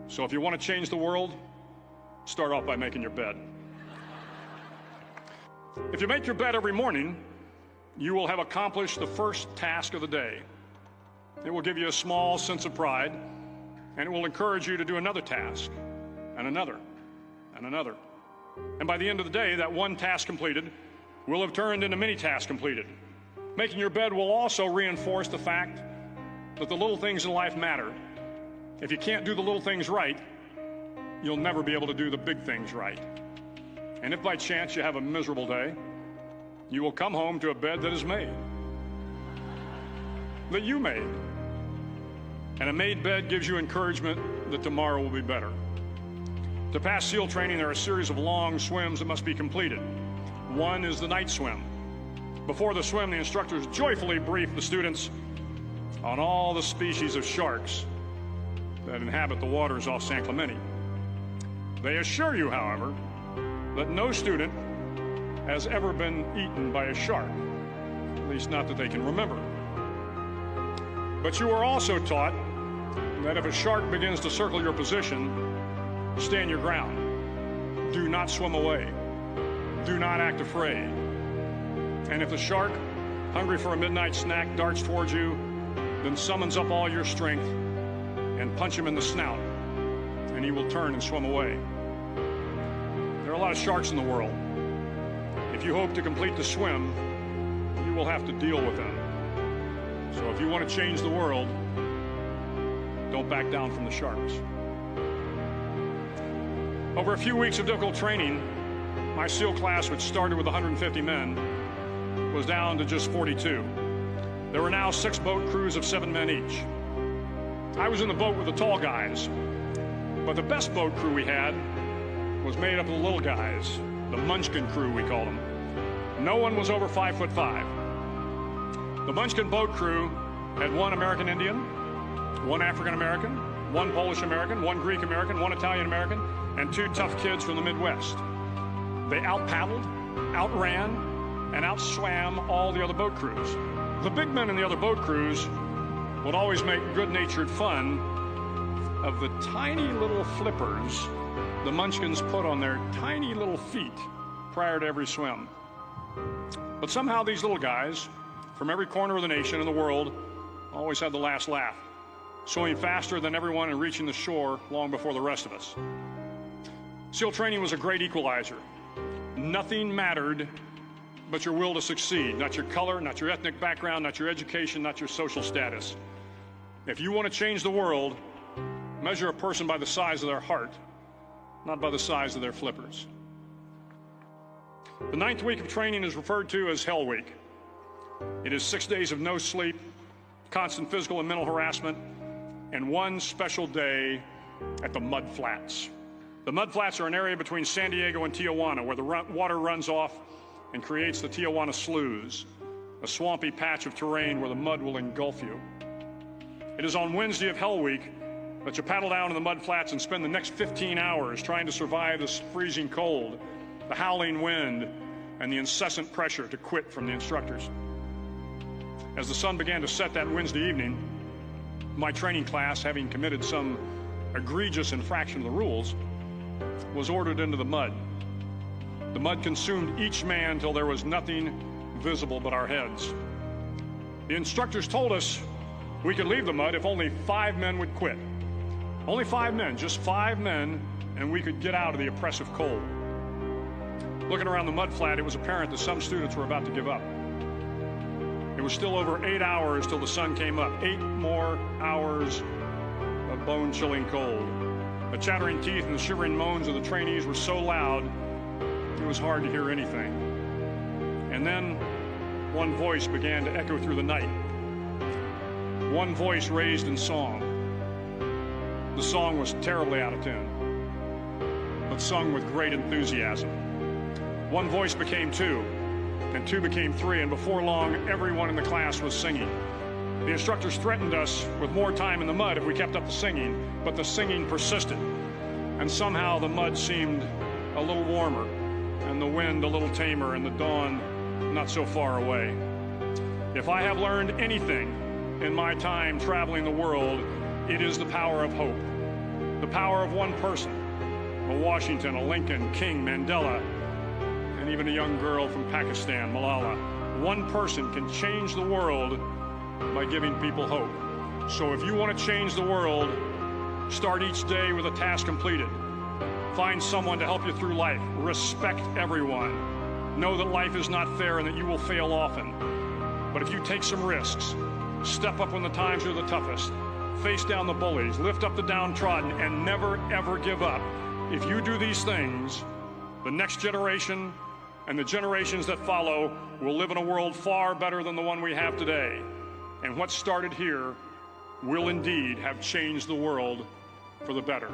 So if you want to change the world, start off by making your bed. If you make your bed every morning, you will have accomplished the first task of the day. It will give you a small sense of pride, and it will encourage you to do another task, and another, and another. And by the end of the day, that one task completed will have turned into many tasks completed. Making your bed will also reinforce the fact that the little things in life matter. If you can't do the little things right, you'll never be able to do the big things right. And if by chance you have a miserable day, you will come home to a bed that is made, that you made. And a made bed gives you encouragement that tomorrow will be better. To pass SEAL training, there are a series of long swims that must be completed. One is the night swim. Before the swim, the instructors joyfully brief the students on all the species of sharks that inhabit the waters off San Clemente. They assure you, however, that no student has ever been eaten by a shark, at least not that they can remember. But you are also taught that if a shark begins to circle your position, stand your ground. Do not swim away. Do not act afraid. And if the shark, hungry for a midnight snack, darts towards you, then summons up all your strength and punch him in the snout, and he will turn and swim away. There are a lot of sharks in the world. If you hope to complete the swim, you will have to deal with them. So if you want to change the world, don't back down from the sharks. Over a few weeks of difficult training, my SEAL class, which started with 150 men, was down to just 42. There were now 6 boat crews of 7 men each. I was in the boat with the tall guys, but the best boat crew we had was made up of the little guys, the Munchkin crew, we called them. No one was over 5'5". The Munchkin boat crew had 1 American Indian, 1 African American, 1 Polish American, 1 Greek American, 1 Italian American, and 2 tough kids from the Midwest. They out-paddled, outran, and outswam all the other boat crews. The big men in the other boat crews would always make good-natured fun of the tiny little flippers the Munchkins put on their tiny little feet prior to every swim. But somehow these little guys from every corner of the nation and the world always had the last laugh, swimming faster than everyone and reaching the shore long before the rest of us. SEAL training was a great equalizer. Nothing mattered but your will to succeed, not your color, not your ethnic background, not your education, not your social status. If you want to change the world, measure a person by the size of their heart, not by the size of their flippers. The 9th week of training is referred to as Hell Week. It is 6 days of no sleep, constant physical and mental harassment, and 1 special day at the Mud Flats. The Mud Flats are an area between San Diego and Tijuana where the water runs off and creates the Tijuana Sloughs, a swampy patch of terrain where the mud will engulf you. It is on Wednesday of Hell Week that you paddle down in the mud flats and spend the next 15 hours trying to survive this freezing cold, the howling wind, and the incessant pressure to quit from the instructors. As the sun began to set that Wednesday evening, my training class, having committed some egregious infraction of the rules, was ordered into the mud. The mud consumed each man till there was nothing visible but our heads. The instructors told us we could leave the mud if only 5 men would quit. Only 5 men, just 5 men, and we could get out of the oppressive cold. Looking around the mud flat, it was apparent that some students were about to give up. It was still over 8 hours till the sun came up. 8 more hours of bone-chilling cold. The chattering teeth and the shivering moans of the trainees were so loud, it was hard to hear anything. And then one voice began to echo through the night. One voice raised in song. The song was terribly out of tune, but sung with great enthusiasm. One voice became 2, and 2 became 3, and before long, everyone in the class was singing. The instructors threatened us with more time in the mud if we kept up the singing, but the singing persisted, and somehow the mud seemed a little warmer, and the wind a little tamer, and the dawn not so far away. If I have learned anything in my time traveling the world, it is the power of hope. The power of one person, a Washington, a Lincoln, King, Mandela, and even a young girl from Pakistan, Malala. One person can change the world by giving people hope. So if you want to change the world, start each day with a task completed. Find someone to help you through life. Respect everyone. Know that life is not fair and that you will fail often. But if you take some risks, step up when the times are the toughest, face down the bullies, lift up the downtrodden, and never, ever give up. If you do these things, the next generation and the generations that follow will live in a world far better than the one we have today. And what started here will indeed have changed the world for the better.